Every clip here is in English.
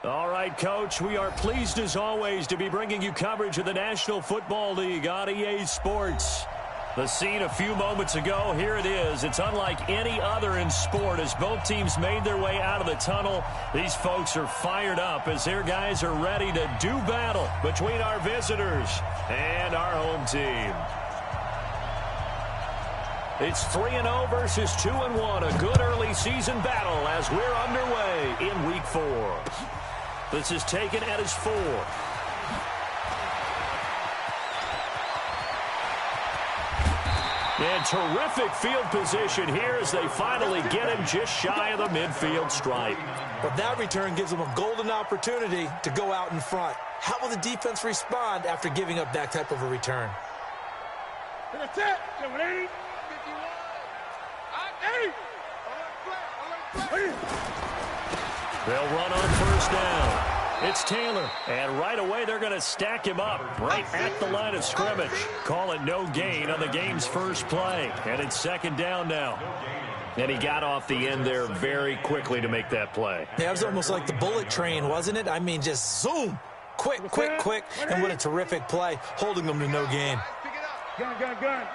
All right, Coach, we are pleased as always to be bringing you coverage of the National Football League on EA Sports. The scene a few moments ago, here it is. It's unlike any other in sport as both teams made their way out of the tunnel. These folks are fired up as their guys are ready to do battle between our visitors and our home team. It's 3-0 versus 2-1, a good early season battle as we're underway in Week 4. This is taken at his 4. And terrific field position here as they finally get him just shy of the midfield stripe. But that return gives them a golden opportunity to go out in front. How will the defense respond after giving up that type of a return? That's it. They'll run on first down. It's Taylor, and right away they're going to stack him up right at the line of scrimmage. Call it no gain on the game's first play, and it's second down now. And he got off the end there very quickly to make that play. Yeah, it was almost like the bullet train, wasn't it? I mean, just zoom, quick, and what a terrific play, holding them to no gain. Gun.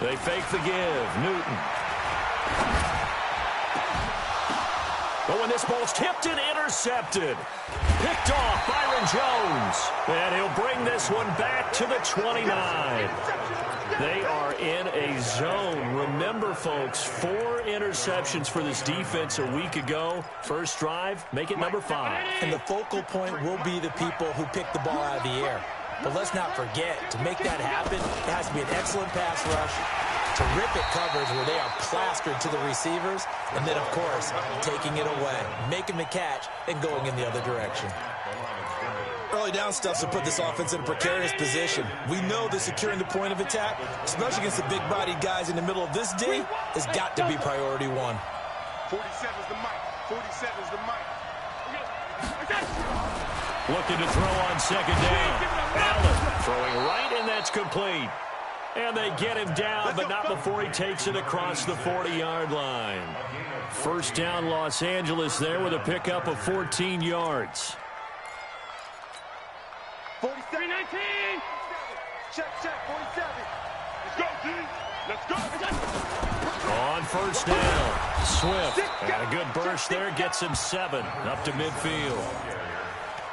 They fake the give. Newton. But when this ball's tipped and intercepted, picked off Byron Jones. And he'll bring this one back to the 29. They are in a zone. Remember, folks, 4 interceptions for this defense a week ago. First drive, make it number 5. And the focal point will be the people who pick the ball out of the air. But let's not forget, to make that happen, it has to be an excellent pass rush, terrific coverage where they are plastered to the receivers, and then, of course, taking it away, making the catch, and going in the other direction. Early down stuff to put this offense in a precarious position. We know that securing the point of attack, especially against the big-bodied guys in the middle of this D, has got to be priority 1. 47's the mic. 47's the mic. Looking to throw on second down. Allen throwing right, and that's complete. And they get him down, but not before he takes it across the 40-yard line. First down, Los Angeles there with a pickup of 14 yards. 47. 19. Check, 47. Let's go, D. Let's go. On first down, Swift. And a good burst there, gets him 7 up to midfield.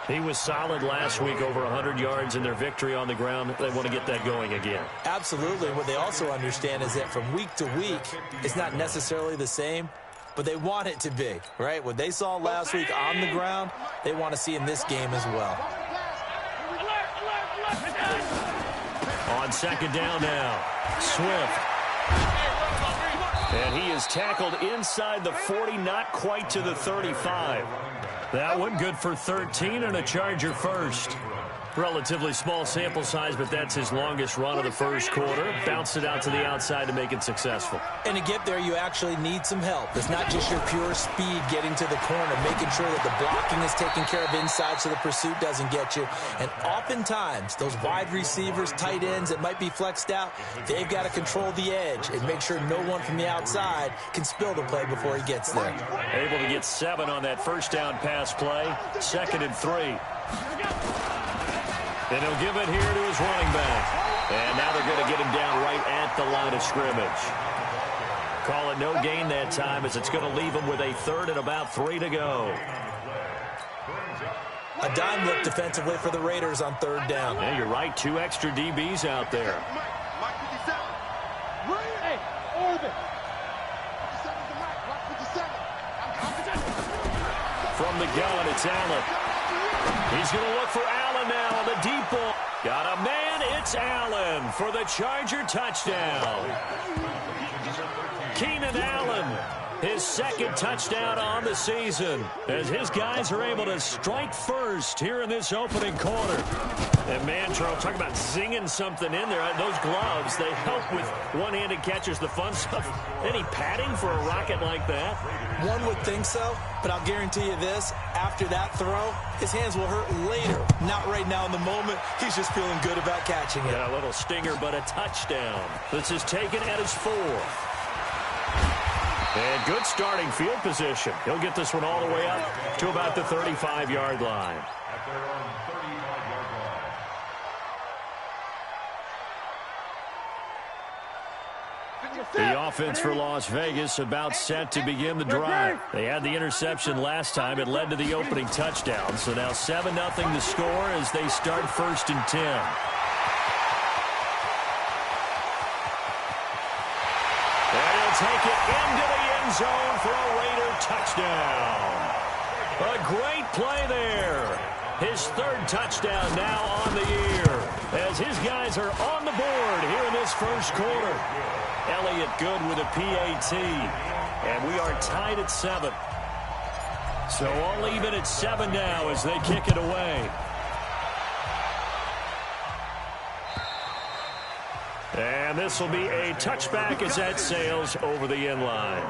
He was solid last week, over 100 yards in their victory on the ground. They want to get that going again. Absolutely. What they also understand is that from week to week, it's not necessarily the same, but they want it to be, right? What they saw last week on the ground, they want to see in this game as well. On second down now, Swift. And he is tackled inside the 40, not quite to the 35. That one good for 13 and a Charger first. Relatively small sample size, but that's his longest run of the first quarter. Bounced it out to the outside to make it successful. And to get there, you actually need some help. It's not just your pure speed getting to the corner, making sure that the blocking is taken care of inside so the pursuit doesn't get you. And oftentimes, those wide receivers, tight ends that might be flexed out, they've got to control the edge and make sure no one from the outside can spill the play before he gets there. Able to get 7 on that first down pass play. 2nd and 3. And he'll give it here to his running back. And now they're going to get him down right at the line of scrimmage. Call it no gain that time as it's going to leave him with a 3rd and about 3 to go. A dime look defensively for the Raiders on 3rd down. Yeah, you're right. 2 extra DBs out there. From the gun, it's Allen. He's going to look for Allen now on the deep ball. Got a man, it's Allen for the Charger touchdown. Keenan Allen His second touchdown on the season as his guys are able to strike first here in this opening quarter. And man, Charles, talk about zinging something in there. Those gloves, they help with one-handed catches, the fun stuff. Any padding for a rocket like that? One would think so, but I'll guarantee you this. After that throw, his hands will hurt later. Not right now in the moment. He's just feeling good about catching it. Yeah, a little stinger, but a touchdown. This is taken at his 4th. And good starting field position. He'll get this one all the way up to about the 35-yard line. The offense for Las Vegas about set to begin the drive. They had the interception last time. It led to the opening touchdown. So now 7-0 to score as they start 1st and 10. And he'll take it into the end zone for a Raider touchdown. A great play there. His 3rd touchdown now on the year as his guys are on the board here in this first quarter. Elliott good with a PAT. And we are tied at 7. So all even at 7 now as they kick it away. And this will be a touchback as that sails over the end line.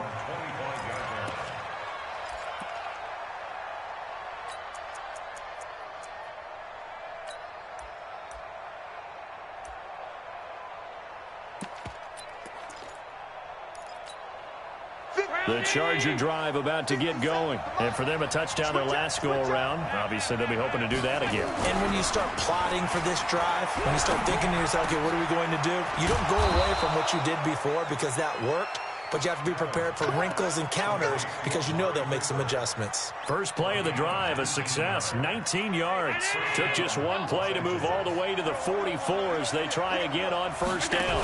The Charger drive about to get going. And for them, a touchdown their last go-around. Obviously, they'll be hoping to do that again. And when you start plotting for this drive, when you start thinking to yourself, okay, what are we going to do? You don't go away from what you did before because that worked. But you have to be prepared for wrinkles and counters because you know they'll make some adjustments. First play of the drive, a success, 19 yards. Took just one play to move all the way to the 44 as they try again on 1st down.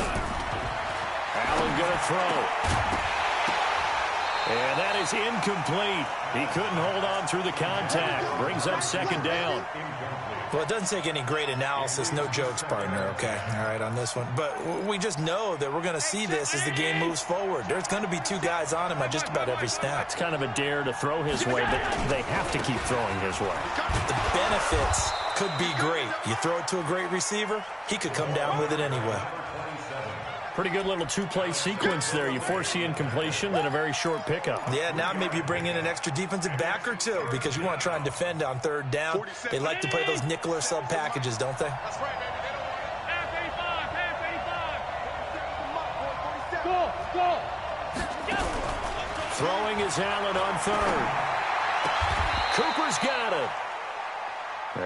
Allen going to throw. And that is incomplete. He couldn't hold on through the contact. Brings up 2nd down. Well, it doesn't take any great analysis. No jokes, partner, okay? All right, on this one. But we just know that we're going to see this as the game moves forward. There's going to be 2 guys on him at just about every snap. It's kind of a dare to throw his way, but they have to keep throwing his way. The benefits could be great. You throw it to a great receiver, he could come down with it anyway. Pretty good little 2-play sequence there. You force the incompletion, then a very short pickup. Yeah, now maybe you bring in an extra defensive back or 2 because you want to try and defend on 3rd down. They like to play those nickel or sub packages, don't they? That's right, baby. Throwing is Allen on 3rd. Cooper's got it.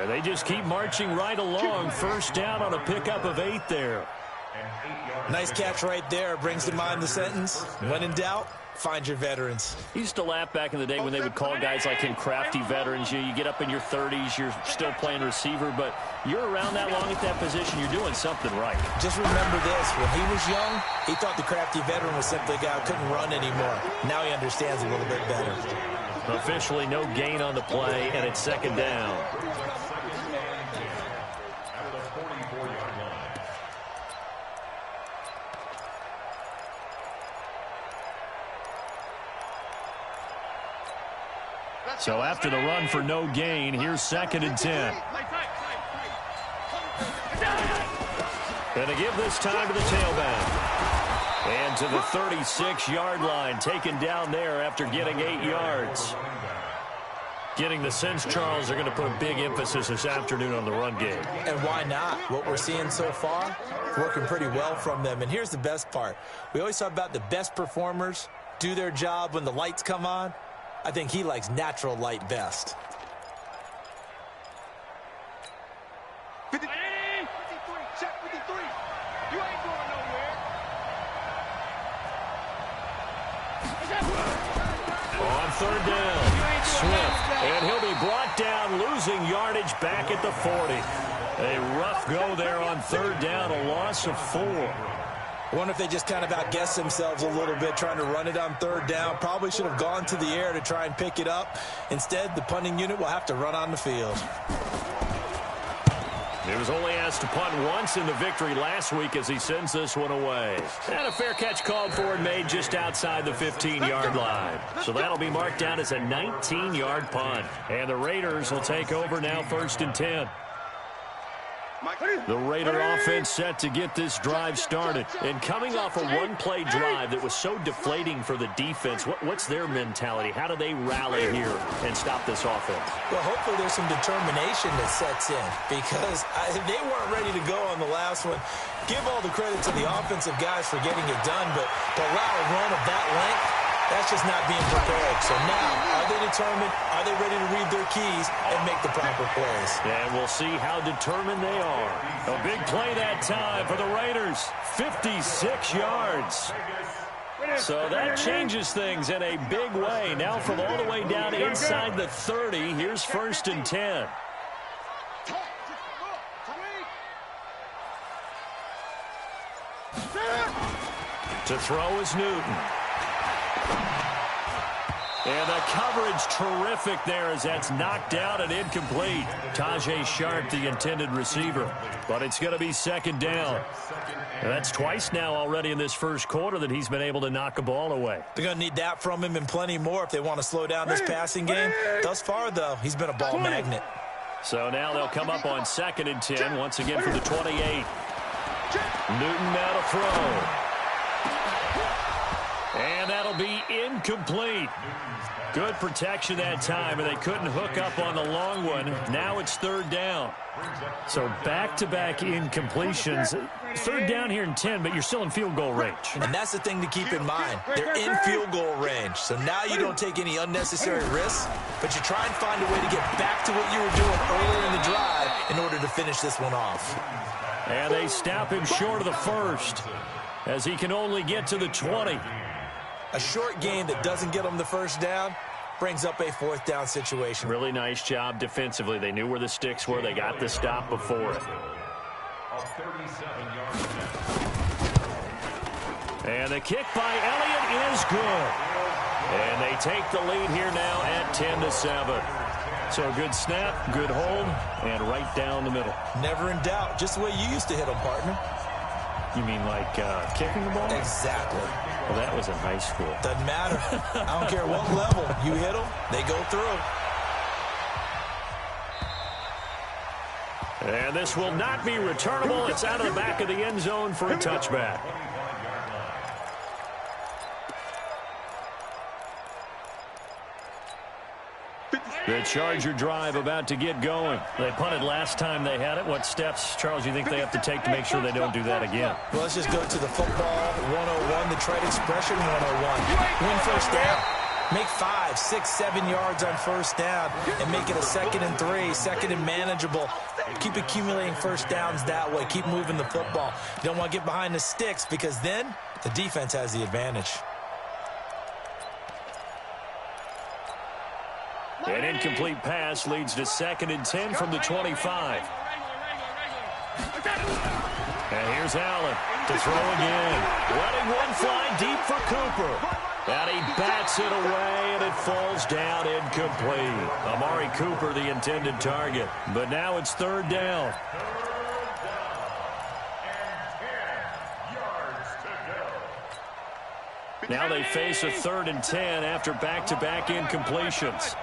They just keep marching right along. 1st down on a pickup of 8 there. Nice catch right there. Brings to mind the sentence, when in doubt, find your veterans. He used to laugh back in the day when they would call guys like him crafty veterans. You get up in your 30s, you're still playing receiver, but you're around that long at that position, you're doing something right. Just remember this, when he was young, he thought the crafty veteran was simply a guy who couldn't run anymore. Now he understands a little bit better. Officially no gain on the play, and it's 2nd down. So after the run for no gain, here's 2nd and 10. And to give this time to the tailback. And to the 36-yard line, taken down there after getting 8 yards. Getting the sense, Charles, they're going to put a big emphasis this afternoon on the run game. And why not? What we're seeing so far, working pretty well from them. And here's the best part. We always talk about the best performers do their job when the lights come on. I think he likes natural light best. 53, check 53. You ain't going nowhere. On 3rd down, Swift, and he'll be brought down, losing yardage back at the 40. A rough go there on 3rd down, a loss of 4. I wonder if they just kind of outguessed themselves a little bit trying to run it on 3rd down. Probably should have gone to the air to try and pick it up. Instead, the punting unit will have to run on the field. He was only asked to punt once in the victory last week as he sends this one away. And a fair catch called for and made just outside the 15-yard line. So that'll be marked down as a 19-yard punt. And the Raiders will take over now 1st and 10. The Raider offense set to get this drive started. And coming off a one-play drive that was so deflating for the defense, what's their mentality? How do they rally here and stop this offense? Well, hopefully there's some determination that sets in because they weren't ready to go on the last one. Give all the credit to the offensive guys for getting it done, but to allow a run of that length, that's just not being prepared. So now, are they determined? Are they ready to read their keys and make the proper plays? And we'll see how determined they are. A big play that time for the Raiders. 56 yards. So that changes things in a big way. Now from all the way down inside the 30, here's 1st and 10. To throw is Newton. And the coverage terrific there as that's knocked out and incomplete. Tajay Sharp, the intended receiver. But it's going to be 2nd down. And that's twice now already in this first quarter that he's been able to knock a ball away. They're going to need that from him and plenty more if they want to slow down this passing game. Thus far, though, he's been a ball magnet. So now they'll come up on 2nd and 10 once again from the 28. Newton now to throw. And that'll be incomplete. Good protection that time, and they couldn't hook up on the long one. Now it's 3rd down. So back-to-back incompletions. 3rd down here in 10, but you're still in field goal range. And that's the thing to keep in mind. They're in field goal range. So now you don't take any unnecessary risks, but you try and find a way to get back to what you were doing earlier in the drive in order to finish this one off. And they stop him short of the 1st as he can only get to the 20. A short gain that doesn't get them the 1st down brings up a 4th down situation. Really nice job defensively. They knew where the sticks were. They got the stop before it. And the kick by Elliott is good. And they take the lead here now at 10-7. So a good snap, good hold, and right down the middle. Never in doubt. Just the way you used to hit them, partner. You mean like kicking the ball? Exactly. Well, that was in high school. Doesn't matter. I don't care what level. You hit them, they go through. And this will not be returnable. It's out of the back of the end zone for a touchback. The Charger drive about to get going. They punted last time they had it. What steps, Charles, you think they have to take to make sure they don't do that again? Well, let's just go to the football 101, the trade expression 101. Win 1st down. Make 5, 6, 7 yards on 1st down and make it a 2nd and 3, 2nd and manageable. Keep accumulating 1st downs that way. Keep moving the football. You don't want to get behind the sticks because then the defense has the advantage. An incomplete pass leads to 2nd and 10 from the 25. And here's Allen to throw again. Letting one fly deep for Cooper. And he bats it away, and it falls down incomplete. Amari Cooper, the intended target. But now it's 3rd down. Now they face a 3rd and 10 after back-to-back incompletions.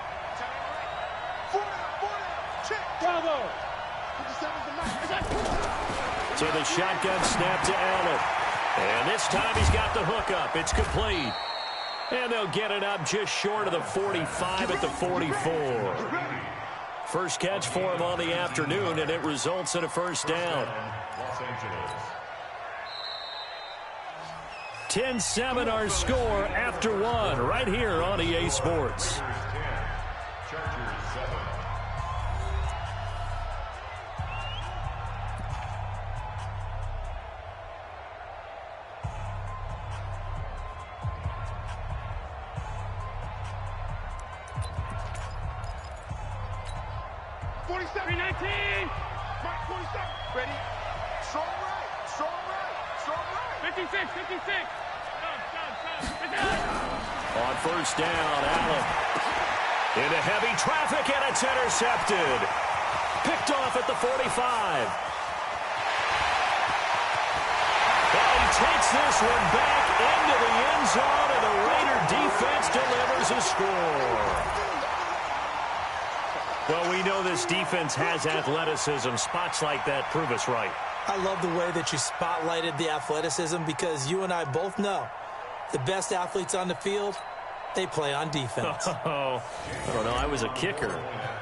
So the shotgun snap to Allen. And this time he's got the hook up. It's complete. And they'll get it up just short of the 45 at the 44. First catch for him on the afternoon, and it results in a 1st down. 10-7 our score after 1 right here on EA Sports. On 1st down, Allen into heavy traffic, and it's intercepted. Picked off at the 45. And he takes this one back into the end zone, and the Raider defense delivers a score. Well, we know this defense has athleticism. Spots like that prove us right. I love the way that you spotlighted the athleticism because you and I both know the best athletes on the field, they play on defense. Oh, I don't know. I was a kicker.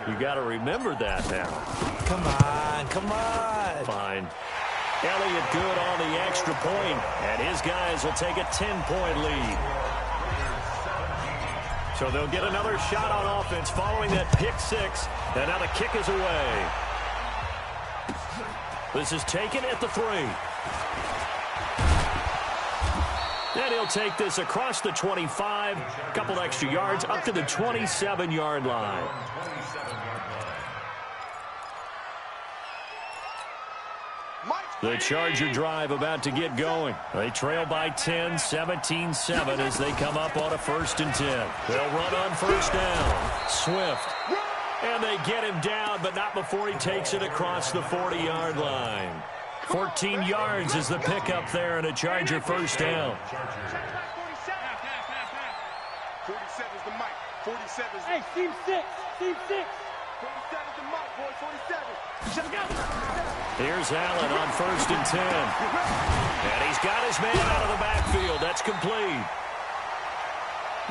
You got to remember that now. Come on, come on. Fine. Elliott good on the extra point, and his guys will take a 10-point lead. So they'll get another shot on offense following that pick six, and now the kick is away. This is taken at the 3. And he'll take this across the 25, a couple extra yards up to the 27-yard line. The Charger drive about to get going. They trail by 10, 17-7 as they come up on a 1st and 10. They'll run on 1st down. Swift. And they get him down, but not before he takes it across the 40-yard line. 14 yards is the pickup there, and a Charger 1st down. 47 is the mic. 47 is the Hey, team 6. Team 6. 47 is the mic, boy. 47. Here's Allen on 1st and 10. And he's got his man out of the backfield. That's complete.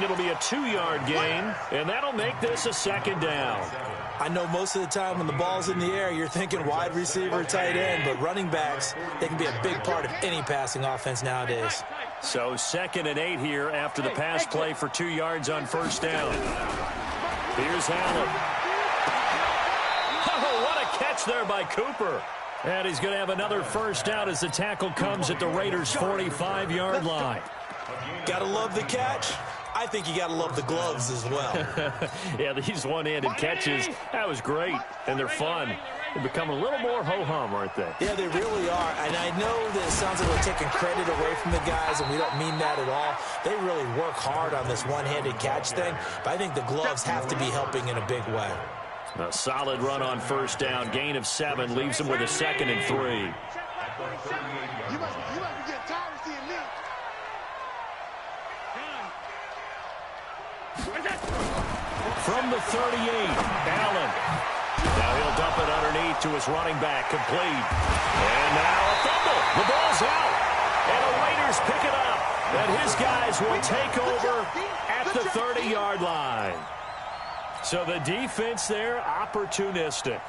It'll be a 2-yard gain, and that'll make this a 2nd down. I know most of the time when the ball's in the air, you're thinking wide receiver, tight end, but running backs, they can be a big part of any passing offense nowadays. So 2nd and 8 here after the pass play for 2 yards on 1st down. Here's Allen. Oh, what a catch there by Cooper. And he's going to have another 1st down as the tackle comes at the Raiders' 45-yard line. Gotta love the catch. I think you gotta love the gloves as well. Yeah, these one-handed catches, that was great, and they're fun. They become a little more ho-hum, aren't they? Yeah, they really are. And I know that it sounds like we're taking credit away from the guys, and we don't mean that at all. They really work hard on this one-handed catch thing, but I think the gloves have to be helping in a big way. A solid run on 1st down. Gain of 7 leaves them with a 2nd and 3. You must be getting tired of seeing me. From the 38, Allen. Now he'll dump it underneath to his running back, complete. And now a fumble. The ball's out. And the Raiders pick it up. And his guys will take over at the 30-yard line. So the defense there, opportunistic.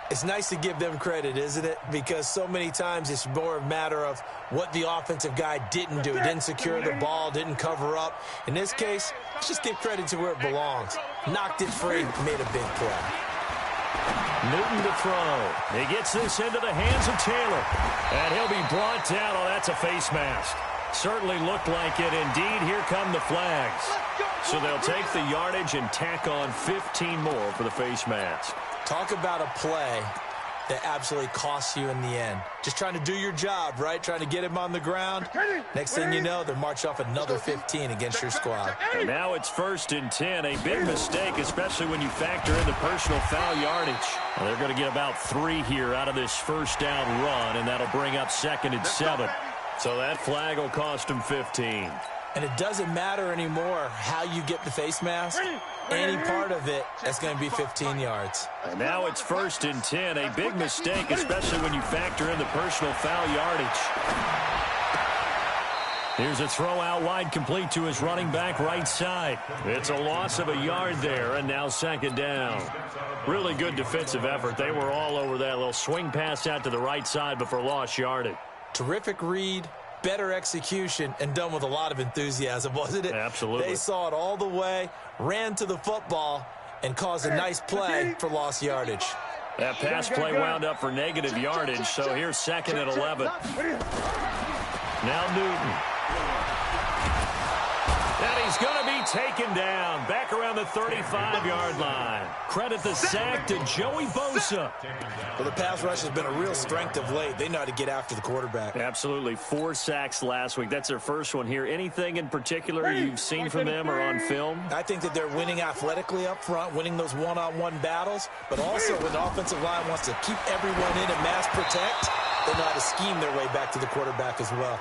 It's nice to give them credit, isn't it? Because so many times it's more a matter of what the offensive guy didn't do. He didn't secure the ball, didn't cover up. In this case, let's just give credit to where it belongs. Knocked it free, made a big play. Newton to throw. He gets this into the hands of Taylor. And he'll be brought down. Oh, that's a face mask. Certainly looked like it. Indeed, here come the flags. So they'll take the yardage and tack on 15 more for the face mask. Talk about a play that absolutely costs you in the end. Just trying to do your job, right? Trying to get him on the ground. Next thing you know, they're march off another 15 against your squad. And now it's 1st and 10. A big mistake, especially when you factor in the personal foul yardage. Well, they're going to get about 3 here out of this 1st down run, and that'll bring up 2nd and 7. So that flag will cost them 15. And it doesn't matter anymore how you get the face mask. Any part of it, that's going to be 15 yards. And now it's 1st and 10. A big mistake, especially when you factor in the personal foul yardage. Here's a throw out wide, complete to his running back right side. It's a loss of a yard there, and now 2nd down. Really good defensive effort. They were all over that little swing pass out to the right side before lost yardage. Terrific read, better execution, and done with a lot of enthusiasm, wasn't it? Absolutely. They saw it all the way, ran to the football, and caused a nice play for lost yardage. That pass play wound up for negative yardage, so here's 2nd and 11. Now Newton. And he's going to be taken down. Back around the 35-yard line. Credit the sack to Joey Bosa. Well, the pass rush has been a real strength of late. They know how to get after the quarterback. Absolutely. 4 sacks last week. That's their first one here. Anything in particular you've seen from them or on film? I think that they're winning athletically up front, winning those one-on-one battles, but also when the offensive line wants to keep everyone in and mass protect, they know how to scheme their way back to the quarterback as well.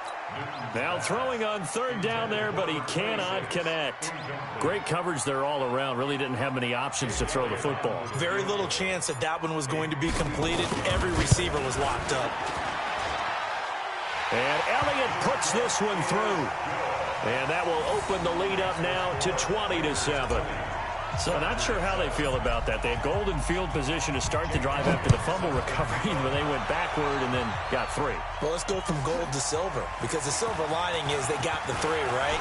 Now throwing on 3rd down there, but he cannot connect. Great coverage there all around. Really didn't have many options to throw the football. Very little chance that that one was going to be completed. Every receiver was locked up. And Elliott puts this one through. And that will open the lead up now to 20-7. So not sure how they feel about that. They had golden field position to start the drive after the fumble recovery when they went backward and then got 3. Well, let's go from gold to silver, because the silver lining is they got the 3, right?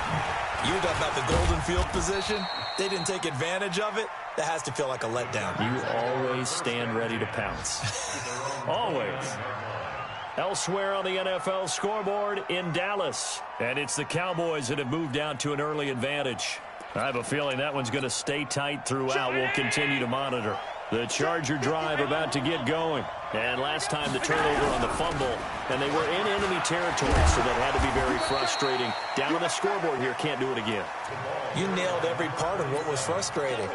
You were talking about the golden field position. They didn't take advantage of it. That has to feel like a letdown. You always stand ready to pounce. Always. Elsewhere on the NFL scoreboard in Dallas. And it's the Cowboys that have moved down to an early advantage. I have a feeling that one's going to stay tight throughout. We'll continue to monitor. The Charger drive about to get going. And last time the turnover on the fumble, and they were in enemy territory, so that had to be very frustrating. Down on the scoreboard here, can't do it again. You nailed every part of what was frustrating.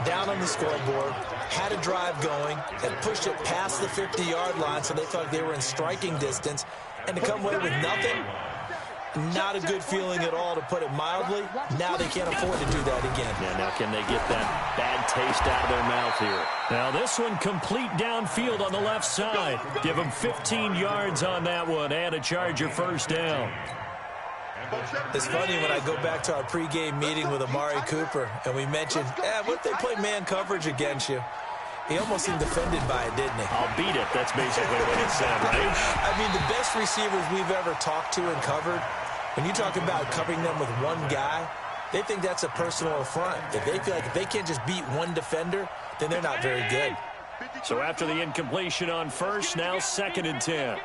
Down on the scoreboard, had a drive going, had pushed it past the 50-yard line, so they felt like they were in striking distance, and to come away with nothing, not a good feeling at all, to put it mildly. Now they can't afford to do that again. Yeah, now can they get that bad taste out of their mouth here? Now this one complete downfield on the left side. Give them 15 yards on that one and a Charger 1st down. It's funny when I go back to our pregame meeting with Amari Cooper and we mentioned, what if they play man coverage against you? He almost seemed offended by it, didn't he? I'll beat it. That's basically what he said, right? I mean, the best receivers we've ever talked to and covered, when you talk about covering them with one guy, they think that's a personal affront. If they feel like if they can't just beat one defender, then they're not very good. So after the incompletion on 1st, now 2nd and 10.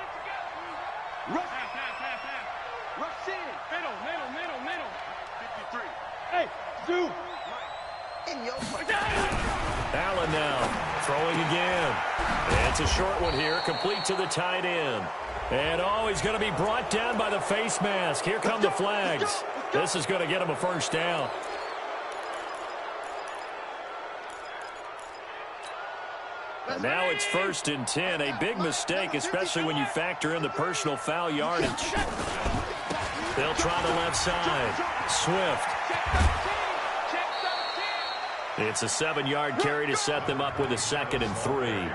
Allen now throwing again. And it's a short one here, complete to the tight end. And he's going to be brought down by the face mask. Here come the flags. This is going to get him a 1st down. And now it's 1st and 10. A big mistake, especially when you factor in the personal foul yardage. They'll try the left side. Swift. It's a 7-yard carry to set them up with a 2nd and 3.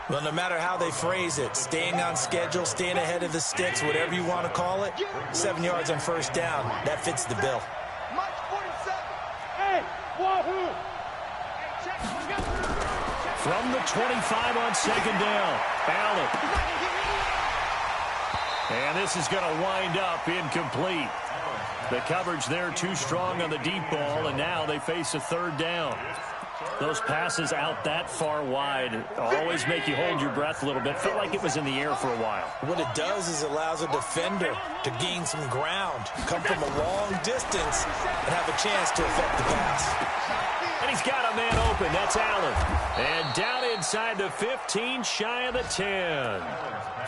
Well, no matter how they phrase it, staying on schedule, staying ahead of the sticks, whatever you want to call it, 7 yards on 1st down, that fits the bill. From the 25 on 2nd down, Allen. And this is going to wind up incomplete. The coverage there too strong on the deep ball, and now they face a 3rd down. Those passes out that far wide always make you hold your breath a little bit. Felt like it was in the air for a while. What it does is it allows a defender to gain some ground, come from a long distance, and have a chance to affect the pass. And he's got a man open. That's Allen. And down inside the 15, shy of the 10.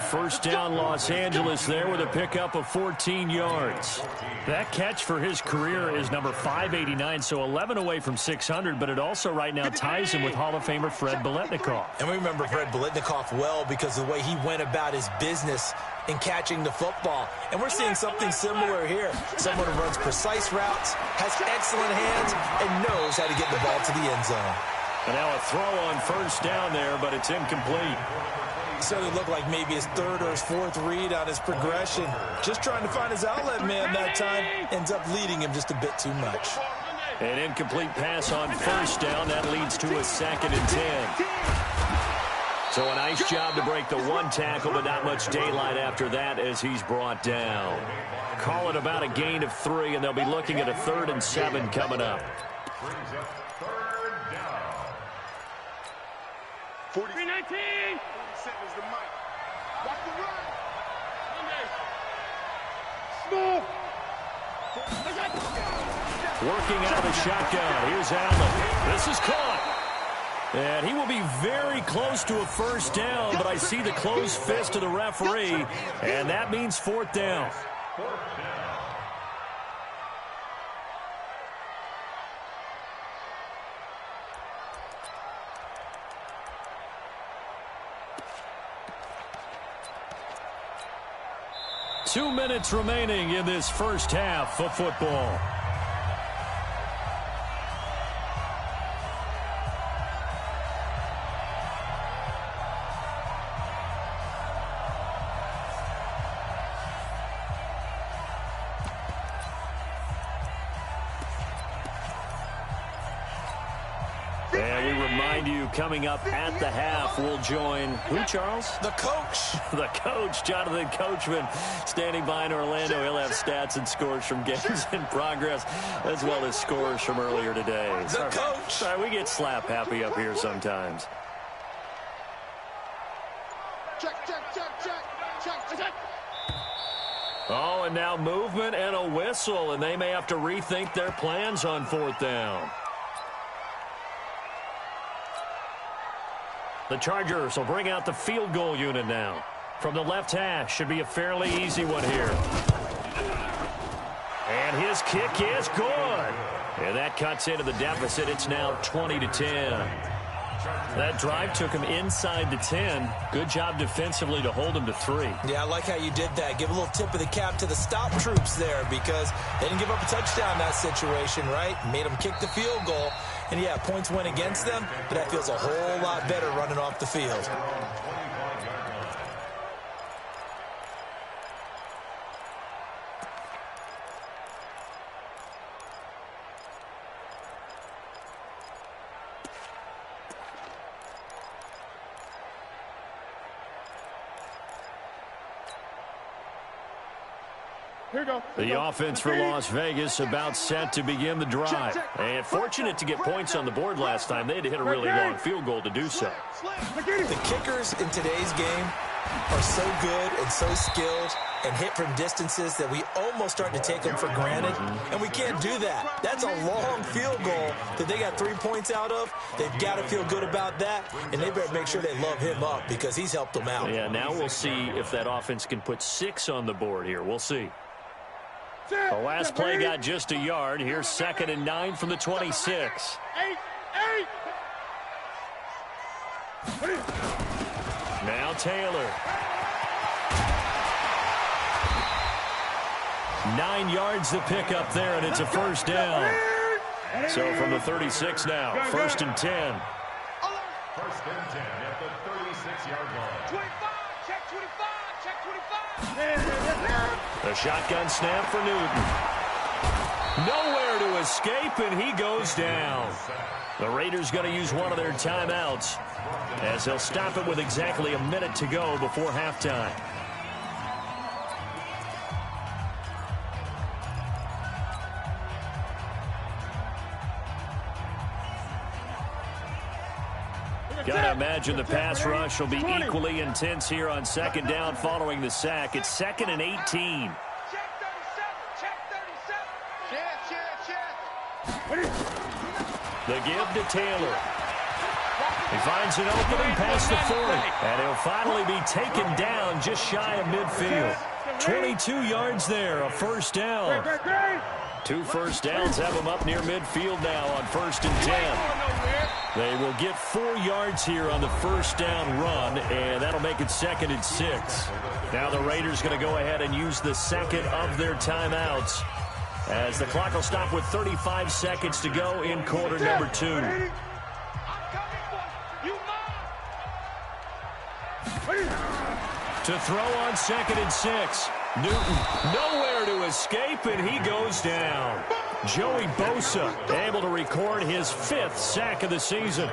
1st down Los Angeles there with a pickup of 14 yards. That catch for his career is number 589, so 11 away from 600, but it also right now ties him with Hall of Famer Fred Biletnikoff. And we remember Fred Biletnikoff well because of the way he went about his business in catching the football. And we're seeing something similar here. Someone who runs precise routes, has excellent hands, and knows how to get the ball to the end zone. And now a throw on 1st down there, but it's incomplete. So it looked like maybe his 3rd or his 4th read on his progression. Just trying to find his outlet man that time. Ends up leading him just a bit too much. An incomplete pass on 1st down. That leads to a 2nd and 10. So a nice job to break the 1 tackle, but not much daylight after that as he's brought down. Call it about a gain of 3, and they'll be looking at a 3rd and 7 coming up. 319. 47 is the mic. Watch the run. Smooth. Working out of the shotgun. Here's Allen. This is caught. And he will be very close to a first down, but I see the closed fist of the referee, and that means fourth down. 2 minutes remaining in this first half of football. And we remind you, coming up at the half, we'll join who, Charles? The coach. The coach, Jonathan Coachman, standing by in Orlando. He'll have stats and scores from games in progress, as well as scores from earlier today. The coach. Sorry, we get slap happy up here sometimes. Check. Oh, and now movement and a whistle, and they may have to rethink their plans on fourth down. The Chargers will bring out the field goal unit now. From the left hash, should be a fairly easy one here. And his kick is good. And that cuts into the deficit. It's now 20-10. That drive took him inside the 10. Good job defensively to hold him to 3. Yeah, I like how you did that. Give a little tip of the cap to the stop troops there, because they didn't give up a touchdown in that situation, right? Made them kick the field goal. And, yeah, points went against them, but that feels a whole lot better running off the field. Here we go. The offense for Las Vegas about set to begin the drive. And fortunate to get points on the board last time. They had to hit a really long field goal to do so. The kickers in today's game are so good and so skilled and hit from distances that we almost start to take them for granted. And we can't do that. That's a long field goal that they got 3 points out of. They've got to feel good about that, and they better make sure they love him up because he's helped them out. Yeah, now we'll see if that offense can put 6 on the board here. We'll see. The last play got just a yard. Here's 2nd and 9 from the 26. Now Taylor. 9 yards to pick up there, and it's a first down. So from the 36 now, 1st and 10. 1st and 10 at the 36-yard line. 25, check 25. The shotgun snap for Newton. Nowhere to escape, and he goes down. The Raiders going to use one of their timeouts as they'll stop it with exactly a minute to go before halftime. Gotta imagine the pass rush will be equally intense here on 2nd down following the sack. It's 2nd and 18. Check 37. The give to Taylor. He finds an opening past the 40. And he'll finally be taken down just shy of midfield. 22 yards there, a first down. 2 first downs have him up near midfield now on 1st and 10. They will get 4 yards here on the first down run, and that'll make it 2nd and 6. Now the Raiders going to go ahead and use the second of their timeouts as the clock will stop with 35 seconds to go in quarter number 2. To throw on 2nd and 6. Newton nowhere to escape, and he goes down. Joey Bosa able to record his 5th sack of the season.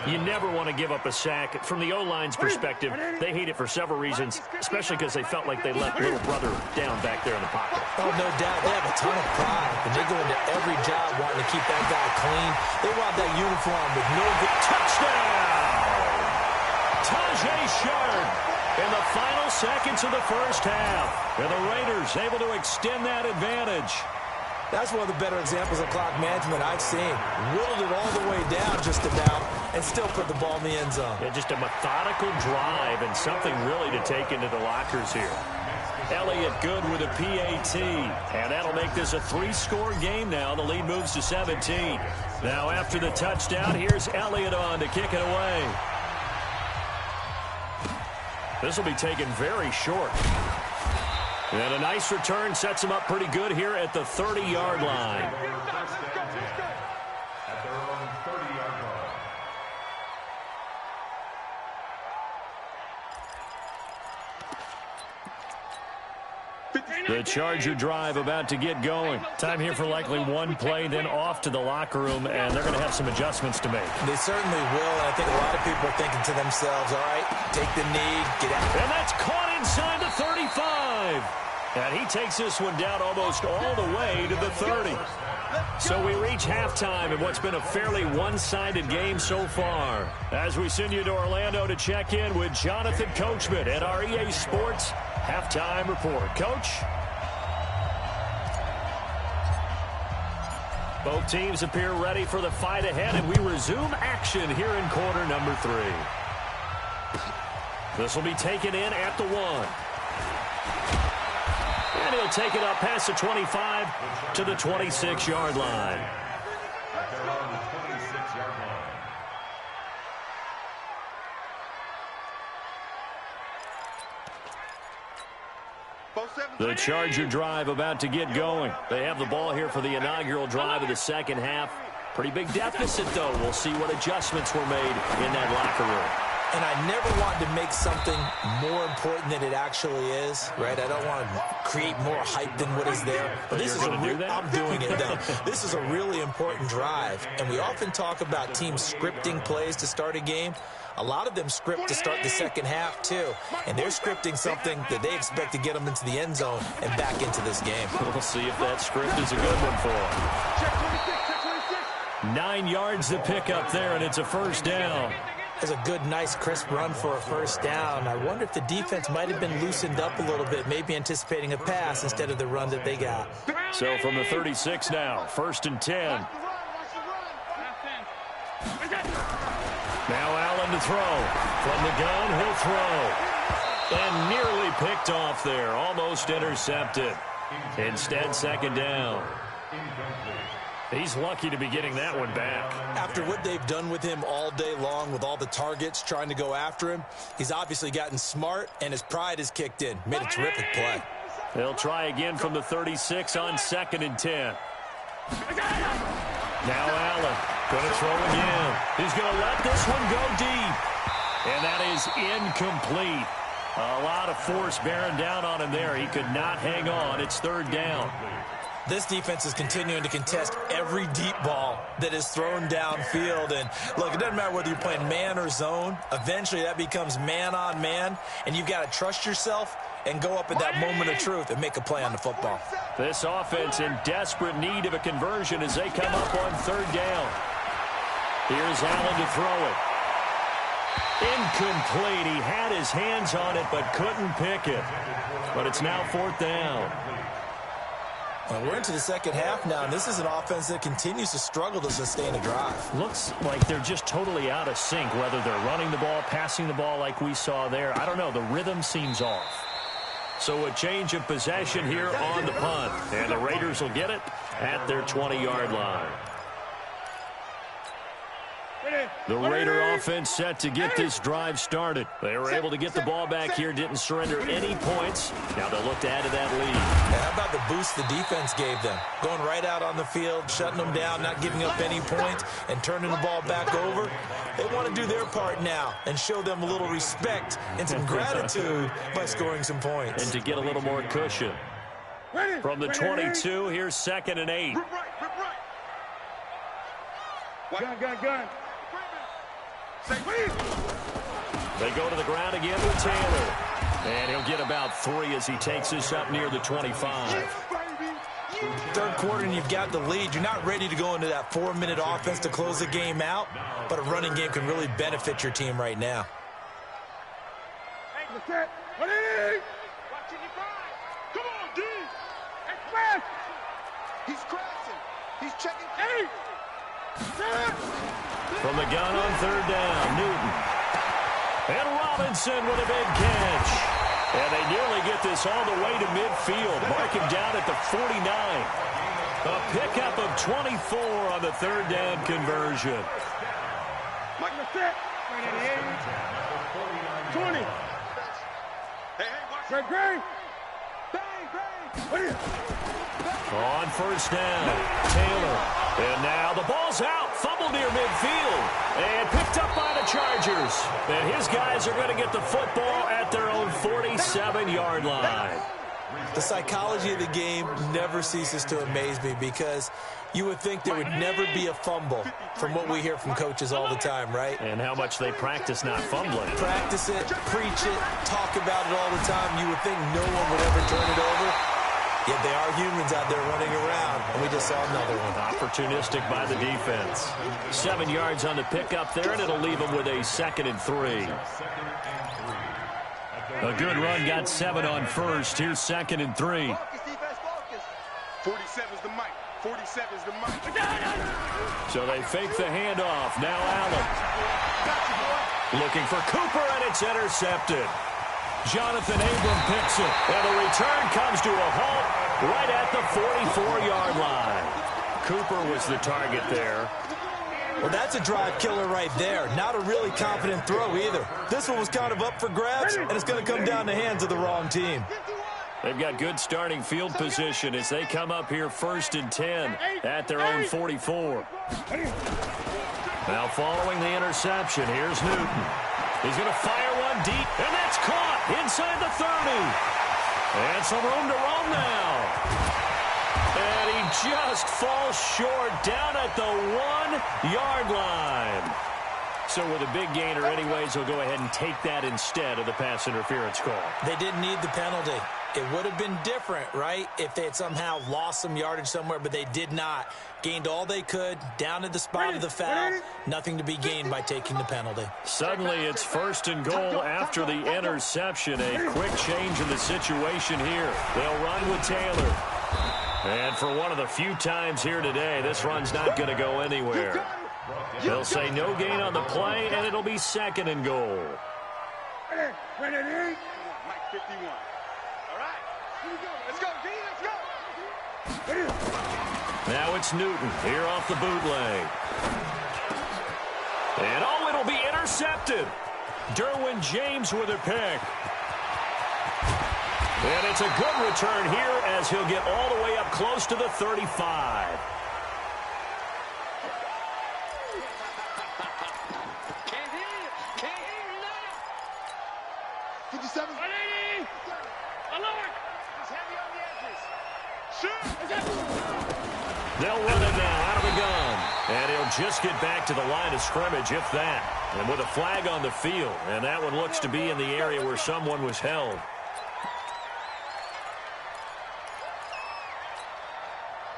You never want to give up a sack. From the O-line's perspective, they hate it for several reasons, especially because they felt like they let little brother down back there in the pocket. Oh, no doubt. They have a ton of pride, and they go into every job wanting to keep that guy clean. They want that uniform with no good. Touchdown! Tajay Sharp in the final seconds of the first half. And the Raiders able to extend that advantage. That's one of the better examples of clock management I've seen. Whittled it all the way down just about and still put the ball in the end zone. Yeah, just a methodical drive and something really to take into the lockers here. Elliott good with a PAT, and that'll make this a 3-score game now. The lead moves to 17. Now after the touchdown, here's Elliott on to kick it away. This will be taken very short. And a nice return sets him up pretty good here at the 30-yard line. The Charger drive about to get going. Time here for likely one play, then off to the locker room, and they're going to have some adjustments to make. They certainly will, and I think a lot of people are thinking to themselves, all right, take the knee, get out. And that's caught inside the 35. And he takes this one down almost all the way to the 30. So we reach halftime in what's been a fairly one-sided game so far. As we send you to Orlando to check in with Jonathan Coachman at our EA Sports Halftime Report. Coach? Both teams appear ready for the fight ahead, and we resume action here in quarter number 3. This will be taken in at the 1. And he'll take it up past the 25 to the 26-yard line. The Charger drive about to get going. They have the ball here for the inaugural drive of the second half. Pretty big deficit, though. We'll see what adjustments were made in that locker room. And I never want to make something more important than it actually is, right? I don't want to create more hype than what is there. But this is I'm doing it, though. This is a really important drive. And we often talk about teams scripting plays to start a game. A lot of them script to start the second half, too. And they're scripting something that they expect to get them into the end zone and back into this game. We'll see if that script is a good one for them. 9 yards to pick up there, and it's a first down. That's a good, nice, crisp run for a first down. I wonder if the defense might have been loosened up a little bit, maybe anticipating a pass instead of the run that they got. So from the 36 now, 1st and 10. Now Allen to throw. From the gun, he'll throw. And nearly picked off there. Almost intercepted. Instead, second down. He's lucky to be getting that one back. After what they've done with him all day long, with all the targets trying to go after him, he's obviously gotten smart, and his pride has kicked in. Made a terrific play. They'll try again from the 36 on 2nd and 10. Now Allen going to throw again. He's going to let this one go deep. And that is incomplete. A lot of force bearing down on him there. He could not hang on. It's 3rd down. This defense is continuing to contest every deep ball that is thrown downfield. And, look, it doesn't matter whether you're playing man or zone. Eventually that becomes man-on-man, and you've got to trust yourself and go up at that moment of truth and make a play on the football. This offense in desperate need of a conversion as they come up on 3rd down. Here's Allen to throw it. Incomplete. He had his hands on it but couldn't pick it. But it's now 4th down. Well, we're into the second half now, and this is an offense that continues to struggle to sustain a drive. Looks like they're just totally out of sync, whether they're running the ball, passing the ball like we saw there. I don't know. The rhythm seems off. So a change of possession here on the punt. And the Raiders will get it at their 20-yard line. The Raider offense set to get this drive started. They were able to get the ball back here, didn't surrender any points. Now they'll look to add to that lead. And how about the boost the defense gave them? Going right out on the field, shutting them down, not giving up any points, and turning the ball back over. They want to do their part now and show them a little respect and some gratitude by scoring some points. And to get a little more cushion. From the 22, here's 2nd and 8. Gun. They go to the ground again with Taylor. And he'll get about 3 as he takes this up near the 25. 3rd quarter and you've got the lead. You're not ready to go into that 4-minute offense to close the game out, but a running game can really benefit your team right now. He's crashing. He's checking. From the gun on third down, Newton. And Robinson with a big catch. And they nearly get this all the way to midfield. Mark him down at the 49. A pickup of 24 on the third down conversion. 20. Hey, On first down, Taylor. And now the ball's out. Fumble near midfield. And picked up by the Chargers. And his guys are going to get the football at their own 47-yard line. The psychology of the game never ceases to amaze me because you would think there would never be a fumble from what we hear from coaches all the time, right? And how much they practice not fumbling. Practice it, preach it, talk about it all the time. You would think no one would ever turn it over. Yet they are humans out there running around, and we just saw another one. Opportunistic by the defense. 7 yards on the pickup there, and it'll leave them with a 2nd and 3. A good run, got 7 on first. Here's 2nd and 3. 47's the mic. 47's the mic. So they fake the handoff. Now Allen. Looking for Cooper, and it's intercepted. Jonathan Abram picks it, and the return comes to a halt right at the 44-yard line. Cooper was the target there. Well, that's a drive killer right there. Not a really confident throw either. This one was kind of up for grabs, and it's going to come down the hands of the wrong team. They've got good starting field position as they come up here 1st and 10 at their own 44. Now following the interception, here's Newton. He's going to fire one deep, and that's caught inside the 30. And some room to run now. And he just falls short down at the 1-yard line. So with a big gainer anyways, he'll go ahead and take that instead of the pass interference call. They didn't need the penalty. It would have been different, right, if they had somehow lost some yardage somewhere, but they did not. Gained all they could, down at the spot of the foul. Nothing to be gained by taking the penalty. Suddenly it's 1st and goal after the interception. A quick change in the situation here. They'll run with Taylor. And for one of the few times here today, this run's not going to go anywhere. They'll say no gain on the play, and it'll be 2nd and goal. Mike 51. All right. Here we go. Let's go, D. Let's go. Now it's Newton here off the bootleg. And oh, it'll be intercepted. Derwin James with a pick. And it's a good return here as he'll get all the way up close to the 35. They'll run it now out of the gun. And he'll just get back to the line of scrimmage, if that. And with a flag on the field. And that one looks to be in the area where someone was held.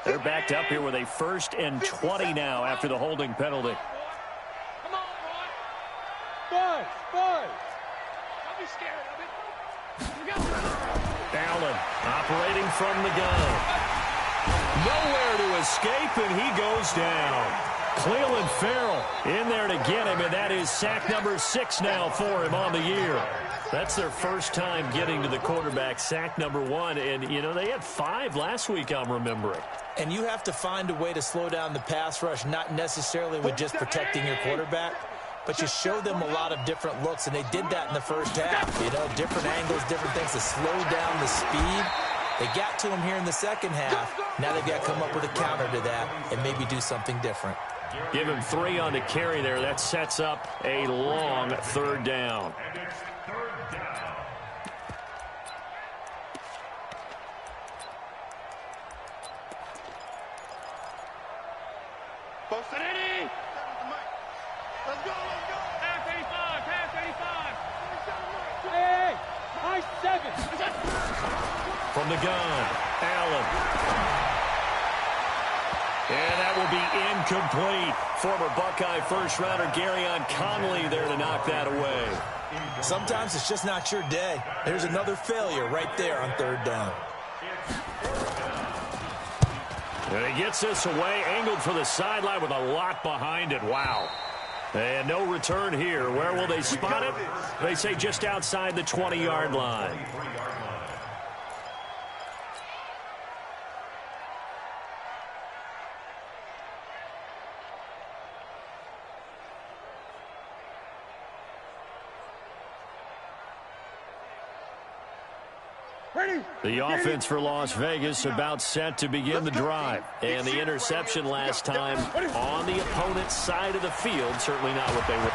They're backed up here with a 1st and 20 now after the holding penalty. Come on, boy. Boy. Don't be scared of it. Allen operating from the gun. Nowhere to escape, and he goes down. Cleveland Farrell in there to get him, and that is sack number 6 now for him on the year. That's their first time getting to the quarterback, sack number 1. And, you know, they had 5 last week, I'm remembering. And you have to find a way to slow down the pass rush, not necessarily with just protecting your quarterback, but you show them a lot of different looks, and they did that in the first half. You know, different angles, different things to slow down the speed. They got to him here in the second half. Now they've got to come up with a counter to that and maybe do something different. Give him 3 on the carry there. That sets up a long 3rd down. Let's go. Pass 85. Hey, high 7. From the gun, Allen. And that will be incomplete. Former Buckeye first-rounder Garyon Conley there to knock that away. Sometimes it's just not your day. There's another failure right there on 3rd down. And he gets this away, angled for the sideline with a lot behind it. Wow. And no return here. Where will they spot it? They say just outside the 20-yard line. The offense for Las Vegas about set to begin the drive. And the interception last time on the opponent's side of the field. Certainly not what they were.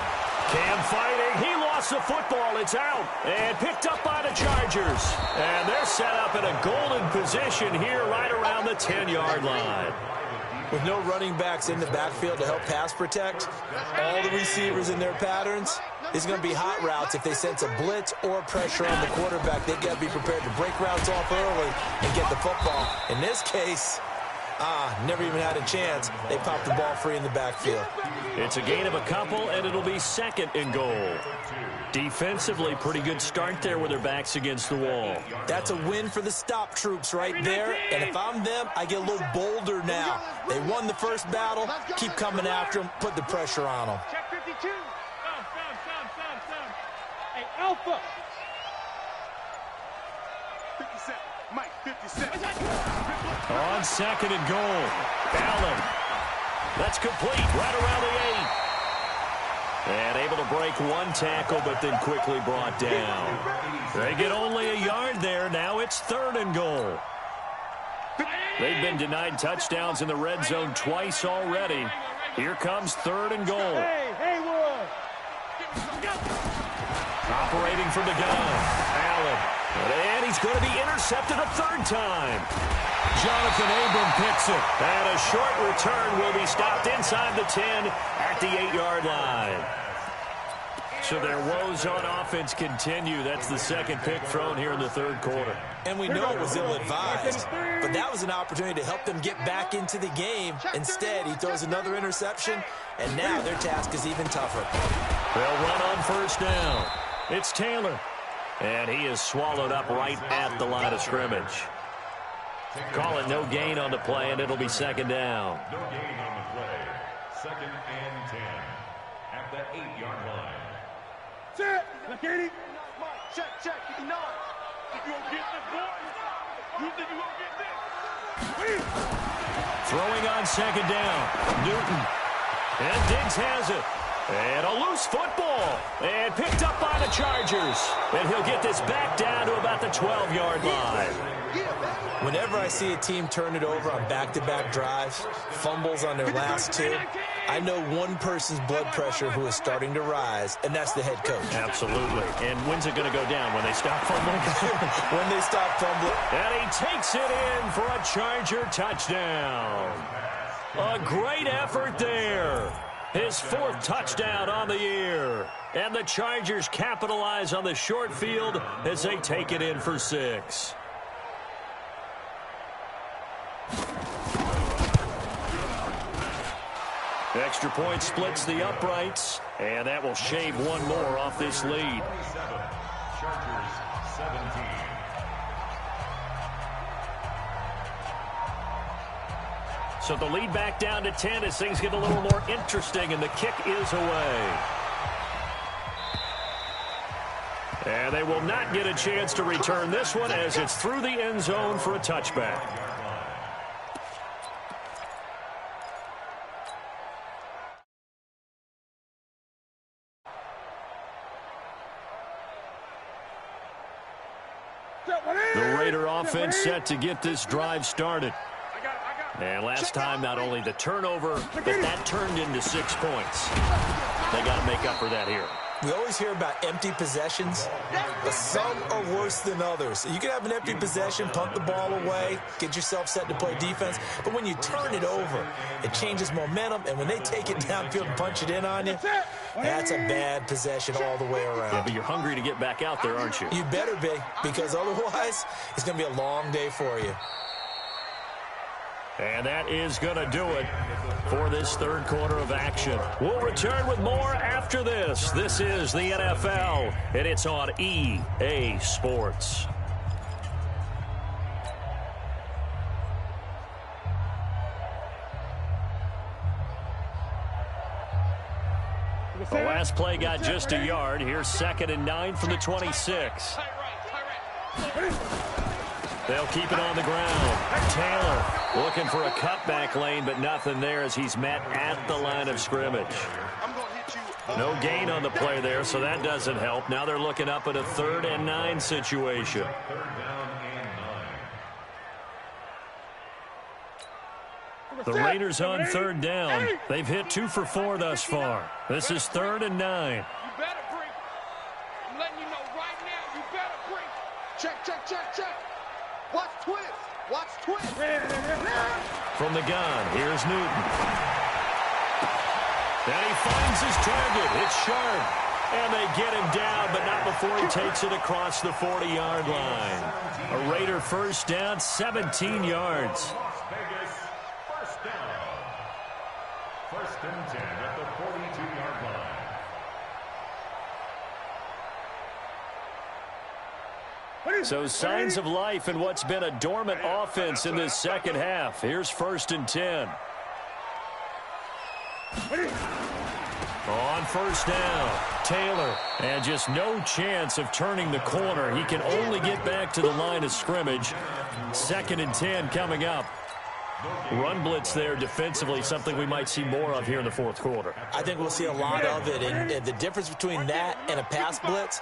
Cam fighting. He lost the football. It's out. And picked up by the Chargers. And they're set up in a golden position here right around the 10-yard line. With no running backs in the backfield to help pass protect, all the receivers in their patterns, it's going to be hot routes. If they sense a blitz or pressure on the quarterback, they've got to be prepared to break routes off early and get the football. In this case, never even had a chance. They popped the ball free in the backfield. It's a gain of a couple, and it'll be 2nd and goal. Defensively, pretty good start there with their backs against the wall. That's a win for the stop troops right there. And if I'm them, I get a little bolder now. They won the first battle. Keep coming after them. Put the pressure on them. Check 52. Stop. Hey, Alpha. 57. Mike, 57. On 2nd and goal. Allen. That's complete right around the 8. And able to break one tackle, but then quickly brought down. They get only a yard there. Now it's 3rd and goal. They've been denied touchdowns in the red zone twice already. Here comes 3rd and goal. Haywood. Operating from the gun. Allen. And he's going to be intercepted a 3rd time. Jonathan Abram picks it. And a short return will be stopped inside the 10 at the 8-yard line. So their woes on offense continue. That's the 2nd pick thrown here in the 3rd quarter. And we know it was ill-advised, but that was an opportunity to help them get back into the game. Instead, he throws another interception, and now their task is even tougher. They'll run on 1st down. It's Taylor. And he is swallowed up right at the line of scrimmage. Call it no gain on the play, and it'll be 2nd down. No gain on the play. 2nd and 10 at the 8-yard line. Check. Katie. Check. 59. You gonna get this, boy? You think you gonna get this? Throwing on 2nd down. Newton. And Diggs has it. And a loose football. And picked up by the Chargers. And he'll get this back down to about the 12-yard line. Whenever I see a team turn it over on back-to-back drives, fumbles on their last 2, I know one person's blood pressure who is starting to rise, and that's the head coach. Absolutely. And when's it going to go down? When they stop fumbling? When they stop fumbling. And he takes it in for a Charger touchdown. A great effort there. His 4th touchdown on the year. And the Chargers capitalize on the short field as they take it in for 6. Extra point splits the uprights, and that will shave one more off this lead. Chargers 17. So the lead back down to 10 as things get a little more interesting, and the kick is away. And they will not get a chance to return this one as it's through the end zone for a touchback. The Raider offense set to get this drive started. And last time, not only the turnover, but that turned into 6 points. They got to make up for that here. We always hear about empty possessions, but some are worse than others. You can have an empty possession, punt the ball away, get yourself set to play defense, but when you turn it over, it changes momentum, and when they take it downfield and punch it in on you, that's a bad possession all the way around. Yeah, but you're hungry to get back out there, aren't you? You better be, because otherwise, it's going to be a long day for you. And that is going to do it for this 3rd quarter of action. We'll return with more after this. This is the NFL, and it's on EA Sports. The last play got just a yard. Here's 2nd and 9 from the 26. They'll keep it on the ground. Taylor looking for a cutback lane, but nothing there as he's met at the line of scrimmage. No gain on the play there, so that doesn't help. Now they're looking up at a 3rd and 9 situation. The Raiders on 3rd down. They've hit 2 for 4 thus far. This is 3rd and 9. You better bring. I'm letting you know right now, you better bring. Check, check, check, check. Watch twist. Watch twist. From the gun, here's Newton. And he finds his target. It's sharp. And they get him down, but not before he takes it across the 40-yard line. A Raider first down, 17 yards. First and 10 at the 42-yard line. So signs of life in what's been a dormant offense in this second half. Here's 1st and 10. On 1st down, Taylor. And just no chance of turning the corner. He can only get back to the line of scrimmage. 2nd and 10 coming up. Run blitz there defensively, something we might see more of here in the 4th quarter. I think we'll see a lot of it, and the difference between that and a pass blitz,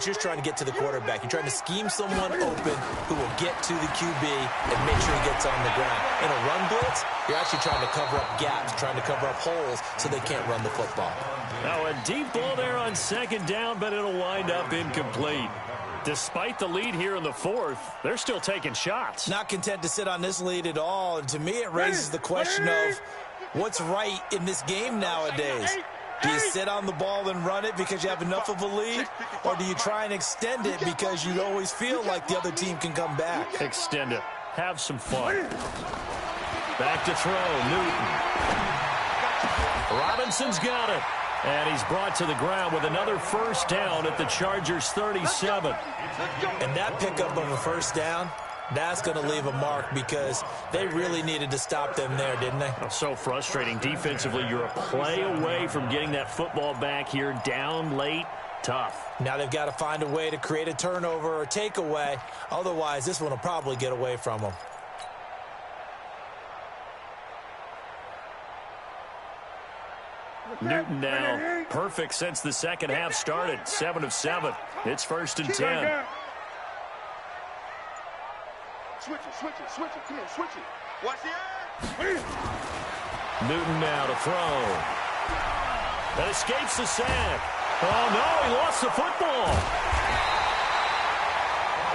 you're trying to get to the quarterback. You're trying to scheme someone open who will get to the QB and make sure he gets on the ground. In a run blitz, you're actually trying to cover up gaps, trying to cover up holes so they can't run the football. Now a deep ball there on 2nd down, but it'll wind up incomplete. Despite the lead here in the 4th, they're still taking shots. Not content to sit on this lead at all. And to me, it raises the question of what's right in this game nowadays. Do you sit on the ball and run it because you have enough of a lead? Or do you try and extend it because you always feel like the other team can come back? Extend it. Have some fun. Back to throw. Newton. Robinson's got it. And he's brought to the ground with another first down at the Chargers' 37. And that pickup of a first down, that's going to leave a mark because they really needed to stop them there, didn't they? So frustrating. Defensively, you're a play away from getting that football back here down late. Tough. Now they've got to find a way to create a turnover or takeaway. Otherwise, this one will probably get away from them. Newton now perfect since the second half started. 7 of 7. It's 1st and 10. Switch it, switch it, switch it. Come here, switch it. Watch the eye. Newton now to throw. That escapes the sack. Oh, no, he lost the football.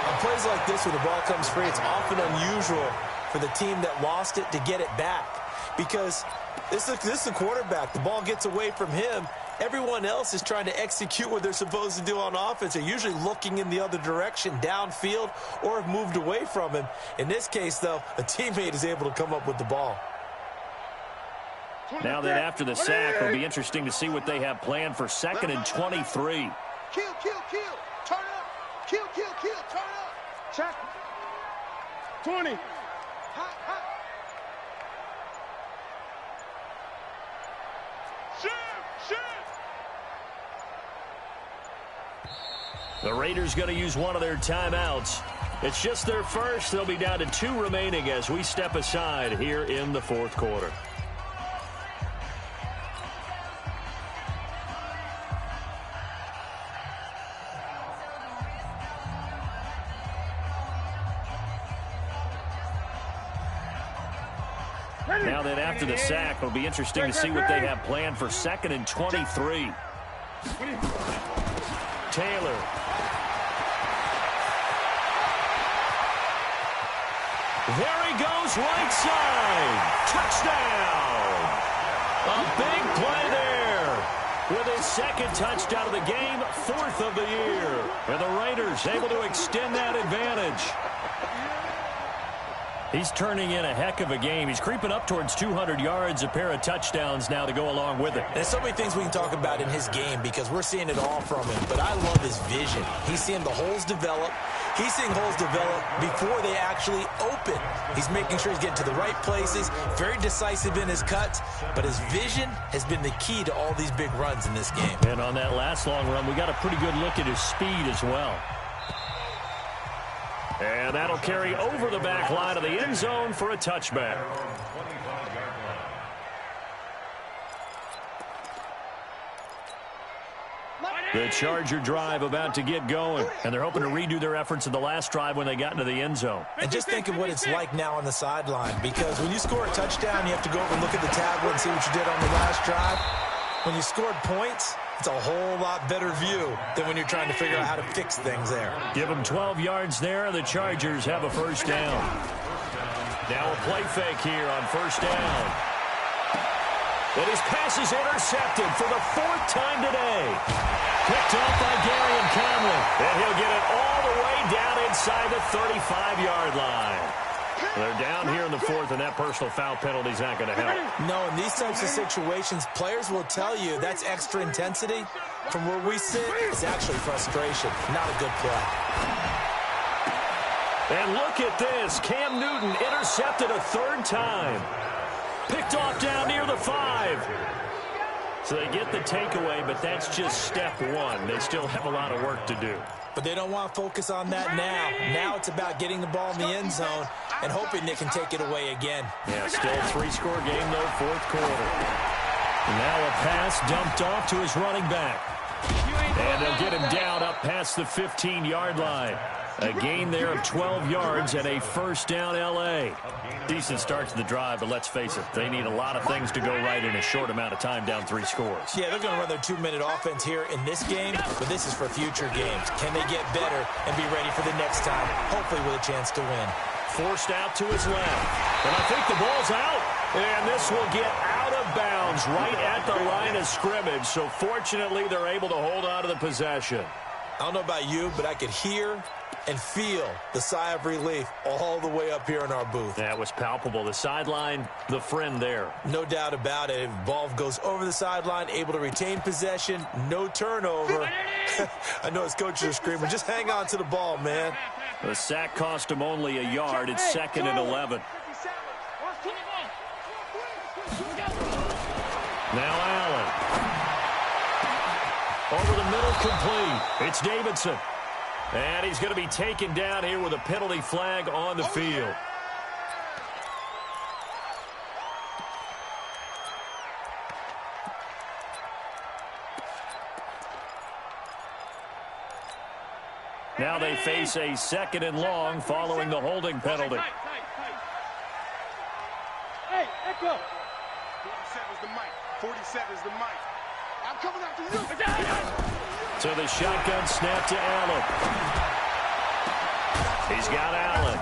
On plays like this, when the ball comes free, it's often unusual for the team that lost it to get it back. Because this is the quarterback. The ball gets away from him. Everyone else is trying to execute what they're supposed to do on offense. They're usually looking in the other direction, downfield, or have moved away from him. In this case, though, a teammate is able to come up with the ball. Now that after the sack, it'll be interesting to see what they have planned for 2nd and 23. Kill, kill, kill. Turn up. Kill, kill, kill. Turn up. Check. 20. Hot, hot. The Raiders going to use one of their timeouts. It's just their first. They'll be down to 2 remaining as we step aside here in the 4th quarter. Now that after the sack, it'll be interesting to see what they have planned for 2nd and 23. Taylor. There he goes, right side. Touchdown. A big play there. With his 2nd touchdown of the game, 4th of the year. And the Raiders able to extend that advantage. He's turning in a heck of a game. He's creeping up towards 200 yards, a pair of touchdowns now to go along with it. There's so many things we can talk about in his game because we're seeing it all from him. But I love his vision. He's seeing the holes develop. He's seeing holes develop before they actually open. He's making sure he's getting to the right places, very decisive in his cuts. But his vision has been the key to all these big runs in this game. And on that last long run, we got a pretty good look at his speed as well. And that'll carry over the back line of the end zone for a touchback. The Charger drive about to get going, and they're hoping to redo their efforts in the last drive when they got into the end zone. And just think of what it's like now on the sideline, because when you score a touchdown, you have to go over and look at the tablet and see what you did on the last drive. When you scored points, it's a whole lot better view than when you're trying to figure out how to fix things there. Give them 12 yards there. The Chargers have a first down. Now a play fake here on first down. And his pass is intercepted for the 4th time today. Picked off by Garyon Conley. And he'll get it all the way down inside the 35-yard line. They're down here in the 4th, and that personal foul penalty is not going to help. No, in these types of situations, players will tell you that's extra intensity. From where we sit, it's actually frustration, not a good play. And look at this. Cam Newton intercepted a 3rd time. Picked off down near the 5. So they get the takeaway, but that's just step 1. They still have a lot of work to do. But they don't want to focus on that now. Now it's about getting the ball in the end zone and hoping they can take it away again. Yeah, still a 3-score game, though, 4th quarter. Now a pass dumped off to his running back. And they'll get him down up past the 15-yard line. A gain there of 12 yards and a first down L.A. Decent start to the drive, but let's face it, they need a lot of things to go right in a short amount of time down 3 scores. Yeah, they're going to run their 2-minute offense here in this game, but this is for future games. Can they get better and be ready for the next time, hopefully with a chance to win? Forced out to his left. And I think the ball's out. And this will get out of bounds right at the line of scrimmage. So fortunately, they're able to hold on to the possession. I don't know about you, but I could hear and feel the sigh of relief all the way up here in our booth. That was palpable. The sideline, the friend there. No doubt about it. Ball goes over the sideline, able to retain possession, no turnover. I know his coaches are screaming, just hang on to the ball, man. The sack cost him only a yard. It's 2nd and 11. Now Allen. Over the middle, complete. It's Davidson. And he's going to be taken down here with a penalty flag on the field. Now they face a 2nd and long following the holding penalty. Hey, echo. 47's the mic. 47's the mic. I'm coming after you. So the shotgun snap to Allen. He's got Allen.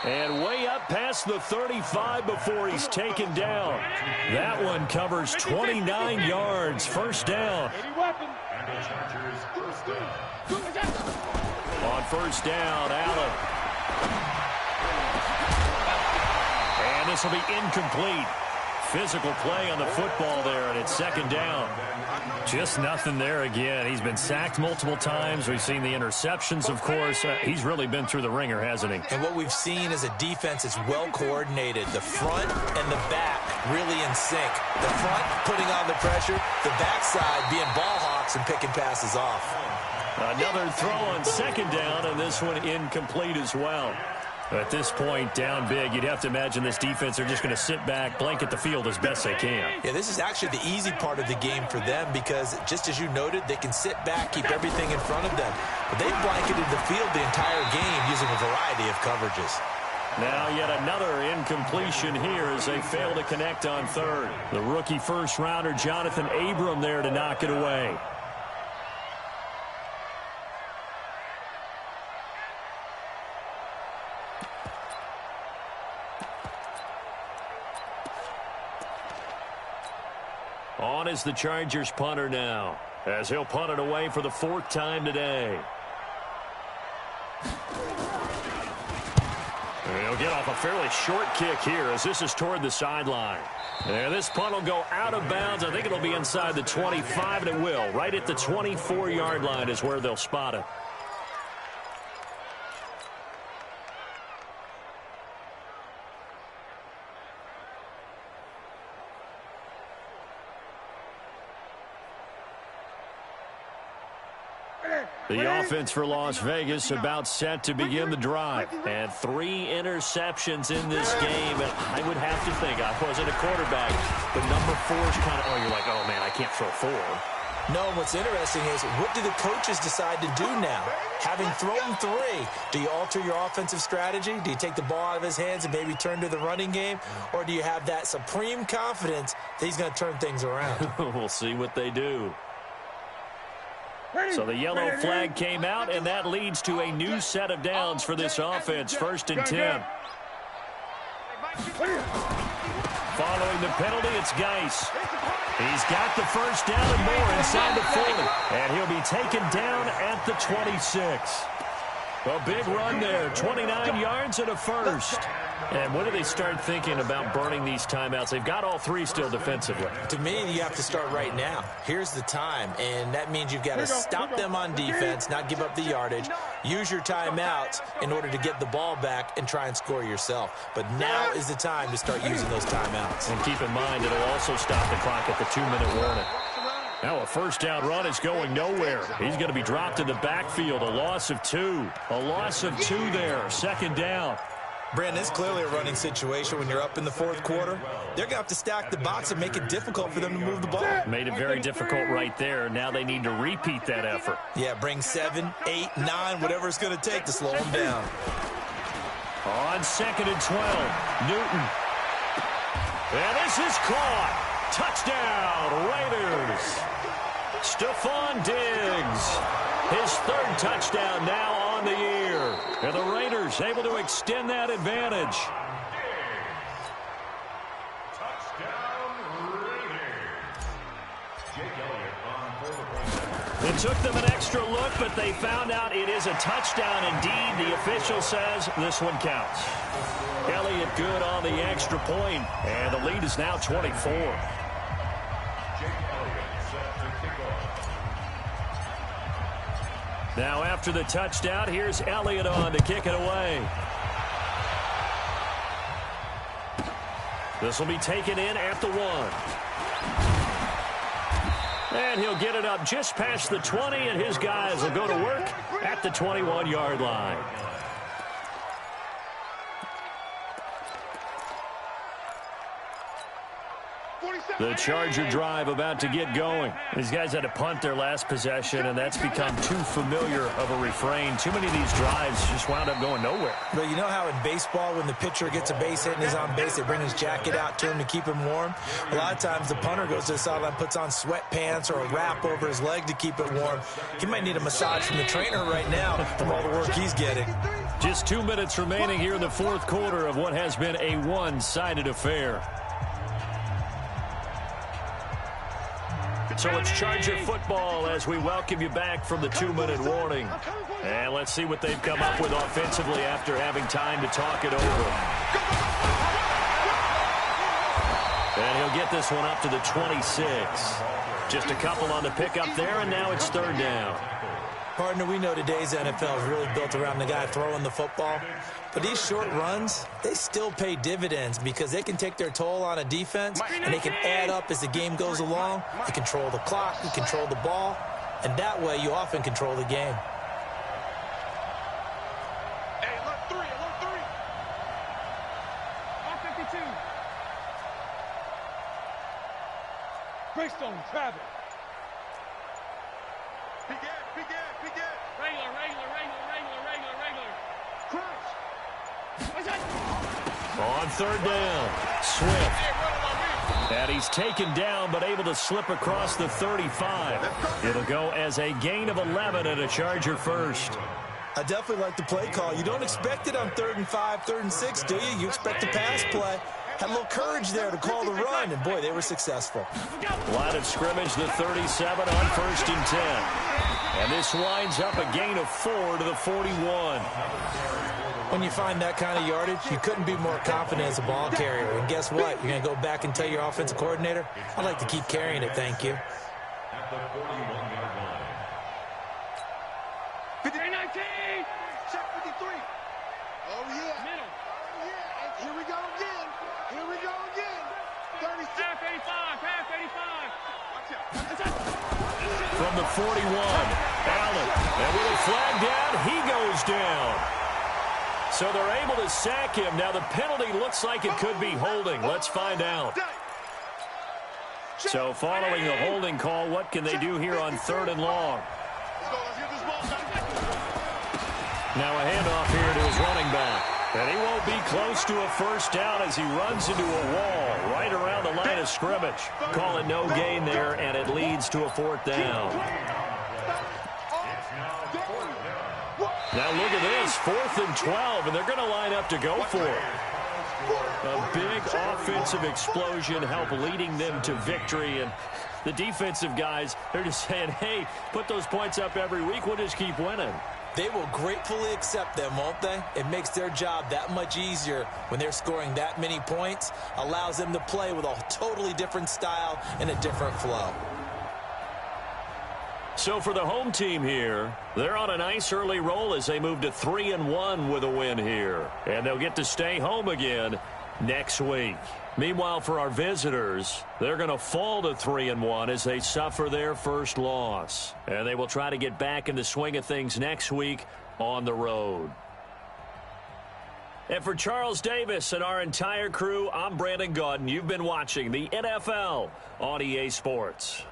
And way up past the 35 before he's taken down. That one covers 29 yards. First down. On first down, Allen. And this will be incomplete. Physical play on the football there, and it's 2nd down. Just nothing there again. He's been sacked multiple times. We've seen the interceptions, of course. He's really been through the ringer, hasn't he? And what we've seen is a defense that's well coordinated. The front and the back really in sync. The front putting on the pressure, the backside being ball hawks and picking passes off. Another throw on 2nd down, and this one incomplete as well. At this point, down big, you'd have to imagine this defense, they're just going to sit back, blanket the field as best they can. Yeah, this is actually the easy part of the game for them because, just as you noted, they can sit back, keep everything in front of them. But they've blanketed the field the entire game using a variety of coverages. Now yet another incompletion here as they fail to connect on 3rd. The rookie first-rounder, Jonathan Abram, there to knock it away. On is the Chargers punter now, as he'll punt it away for the 4th time today. He'll get off a fairly short kick here as this is toward the sideline. And this punt will go out of bounds. I think it'll be inside the 25, and it will. Right at the 24-yard line is where they'll spot it. The offense for Las Vegas about set to begin the drive. And 3 interceptions in this game. And I would have to think, I wasn't a quarterback, but number 4 is kind of, you're like, oh, man, I can't throw 4. No, what's interesting is what do the coaches decide to do now? Having thrown 3, do you alter your offensive strategy? Do you take the ball out of his hands and maybe turn to the running game? Or do you have that supreme confidence that he's going to turn things around? We'll see what they do. So the yellow flag came out, and that leads to a new set of downs for this offense. 1st and 10. Following the penalty, it's Geis. He's got the first down and more inside the 40. And he'll be taken down at the 26. A big run there, 29 yards and a first. And when do they start thinking about burning these timeouts? They've got all 3 still defensively. To me, you have to start right now. Here's the time, and that means you've got to stop them on defense, not give up the yardage, use your timeouts in order to get the ball back and try and score yourself. But now is the time to start using those timeouts. And keep in mind, it'll also stop the clock at the 2-minute warning. Now a first down run is going nowhere. He's going to be dropped in the backfield. A loss of 2. A loss of 2 there. 2nd down. Brandon, it's clearly a running situation when you're up in the 4th quarter. They're going to have to stack the box and make it difficult for them to move the ball. Made it very difficult right there. Now they need to repeat that effort. Yeah, bring 7, 8, 9, whatever it's going to take to slow them down. On 2nd and 12, Newton. And this is caught. Touchdown, Raiders. Stephon Diggs. His 3rd touchdown now on the year. And the Raiders able to extend that advantage. It took them an extra look, but they found out it is a touchdown indeed. The official says this one counts. Elliott good on the extra point, and the lead is now 24. Now after the touchdown, here's Elliott on to kick it away. This will be taken in at the 1. And he'll get it up just past the 20, and his guys will go to work at the 21-yard line. The Charger drive about to get going. These guys had to punt their last possession, and that's become too familiar of a refrain. Too many of these drives just wound up going nowhere. But you know how in baseball, when the pitcher gets a base hit and is on base, they bring his jacket out to him to keep him warm? A lot of times the punter goes to the sideline, puts on sweatpants or a wrap over his leg to keep it warm. He might need a massage from the trainer right now from all the work he's getting. Just 2 minutes remaining here in the 4th quarter of what has been a one-sided affair. So it's Charger football as we welcome you back from the 2-minute warning. And let's see what they've come up with offensively after having time to talk it over. And he'll get this one up to the 26. Just a couple on the pickup there, and now it's 3rd down. Partner, we know today's NFL is really built around the guy throwing the football. But these short runs, they still pay dividends because they can take their toll on a defense, and they can add up as the game goes along. You control the clock, you control the ball, and that way you often control the game. Hey, look 3, look 3. 152. Greystone, Travis. Begin. Regular. Crouch. On 3rd down, Swift. And he's taken down but able to slip across the 35. It'll go as a gain of 11 and a Charger first. I definitely like the play call. You don't expect it on 3rd and 5, 3rd and 6, do you? You expect a pass play. Had a little courage there to call the run, and boy, they were successful. Line of scrimmage, the 37 on 1st and 10. And this winds up a gain of 4 to the 41. When you find that kind of yardage, you couldn't be more confident as a ball carrier. And guess what? You're going to go back and tell your offensive coordinator, I'd like to keep carrying it, thank you. At the 41-yard line. 19. Check 53. Oh, yeah. Middle. Oh, yeah. Here we go again. Here we go again. 36. Half 85. Half 85. From the 41, Allen. And with a flag down, he goes down. So they're able to sack him. Now the penalty looks like it could be holding. Let's find out. So following the holding call, what can they do here on 3rd and long? Now a handoff here to his running back. And he won't be close to a first down as he runs into a wall right around the line of scrimmage. Call it no gain there, and it leads to a 4th down. Now look at this, 4th and 12, and they're going to line up to go for it. A big offensive explosion help leading them to victory, and the defensive guys, they're just saying, hey, put those points up every week, we'll just keep winning. They will gratefully accept them, won't they? It makes their job that much easier when they're scoring that many points, allows them to play with a totally different style and a different flow. So for the home team here, they're on a nice early roll as they move to 3-1 with a win here. And they'll get to stay home again next week. Meanwhile, for our visitors, they're going to fall to 3-1 as they suffer their first loss. And they will try to get back in the swing of things next week on the road. And for Charles Davis and our entire crew, I'm Brandon Gaudin. You've been watching the NFL on EA Sports.